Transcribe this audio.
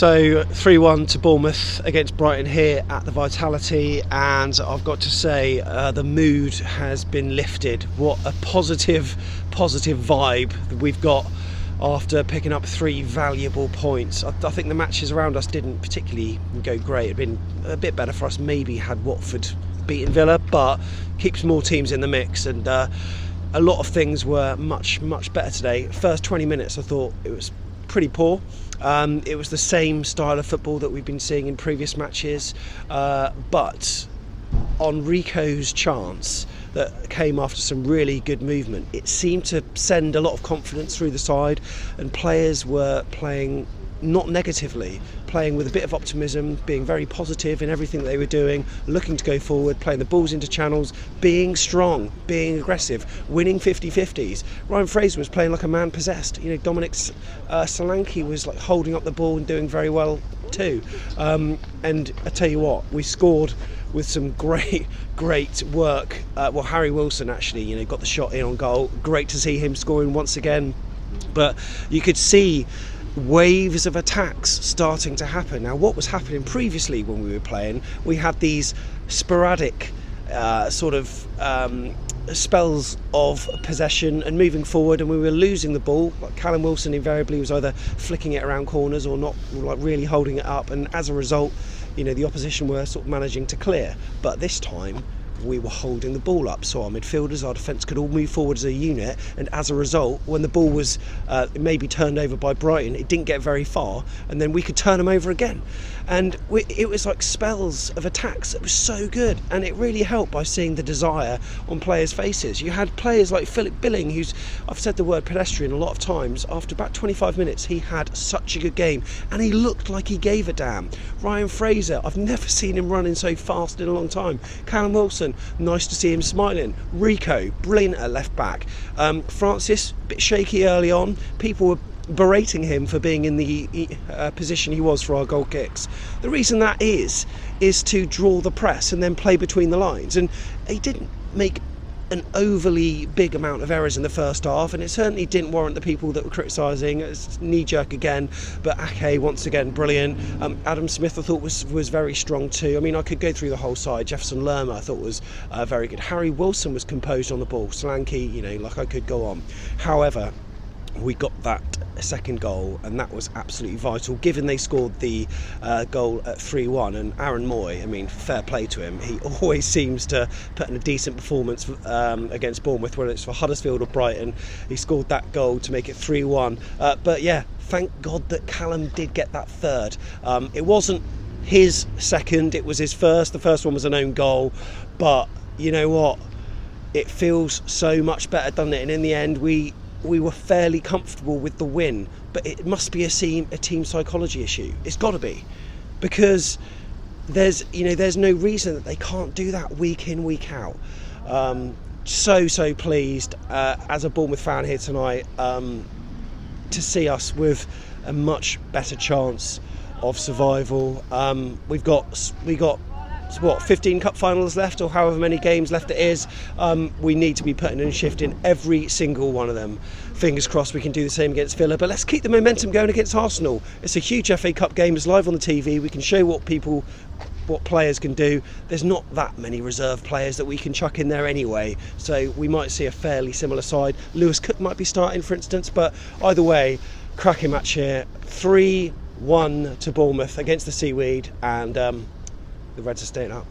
So 3-1 to Bournemouth against Brighton here at the Vitality, and I've got to say the mood has been lifted. What a positive vibe that we've got after picking up 3 valuable points. I think the matches around us didn't particularly go great. It'd been a bit better for us maybe had Watford beaten Villa, but keeps more teams in the mix, and a lot of things were much better today. First 20 minutes I thought it was pretty poor. It was the same style of football that we've been seeing in previous matches, but on Rico's chance that came after some really good movement, it seemed to send a lot of confidence through the side, and players were playing not negatively, playing with a bit of optimism, being very positive in everything they were doing, looking to go forward, playing the balls into channels, being strong, being aggressive, winning 50-50s. Ryan Fraser was playing like a man possessed. You know, Dominic Solanke was like holding up the ball and doing very well too. And I tell you what, we scored with some great work. Harry Wilson actually, got the shot in on goal. Great to see him scoring once again. But you could see waves of attacks starting to happen. Now, what was happening previously when we were playing, we had these sporadic spells of possession and moving forward, and we were losing the ball. Like Callum Wilson invariably was either flicking it around corners or not, like really holding it up, and as a result, the opposition were sort of managing to clear. But this time we were holding the ball up, so our midfielders, our defence could all move forward as a unit, and as a result, when the ball was maybe turned over by Brighton, it didn't get very far, and then we could turn them over again. And it was like spells of attacks. It was so good, and it really helped by seeing the desire on players' faces. You had players like Philip Billing, who's, I've said the word pedestrian a lot of times, after about 25 minutes he had such a good game, and he looked like he gave a damn. Ryan Fraser, I've never seen him running so fast in a long time. Callum Wilson, nice to see him smiling. Rico, brilliant at left back. Francis, a bit shaky early on. People were berating him for being in the position he was for our goal kicks. The reason that is to draw the press and then play between the lines, and he didn't make an overly big amount of errors in the first half, and it certainly didn't warrant the people that were criticising. It's knee-jerk again, but Ake once again brilliant. Adam Smith I thought was very strong too. I mean, I could go through the whole side. Jefferson Lerma I thought was very good. Harry Wilson was composed on the ball. Solanke, like I could go on. However, we got that second goal, and that was absolutely vital, given they scored the goal at 3-1. And Aaron Moy, I mean, fair play to him, he always seems to put in a decent performance against Bournemouth, whether it's for Huddersfield or Brighton. He scored that goal to make it 3-1, but yeah, thank God that Callum did get that third. It wasn't his second, it was his first. The first one was an own goal, but you know what, it feels so much better, doesn't it? And in the end we were fairly comfortable with the win, but it must be a team psychology issue. It's got to be, because there's no reason that they can't do that week in, week out. So pleased as a Bournemouth fan here tonight to see us with a much better chance of survival. We got what, 15 cup finals left, or however many games left it is. We need to be putting in a shift in every single one of them. Fingers crossed we can do the same against Villa, but let's keep the momentum going against Arsenal. It's a huge FA Cup game, it's live on the TV, we can show what players can do. There's not that many reserve players that we can chuck in there anyway, so we might see a fairly similar side. Lewis Cook might be starting, for instance, but either way, cracking match here. 3-1 to Bournemouth against the Seaweed, and the Reds are staying up.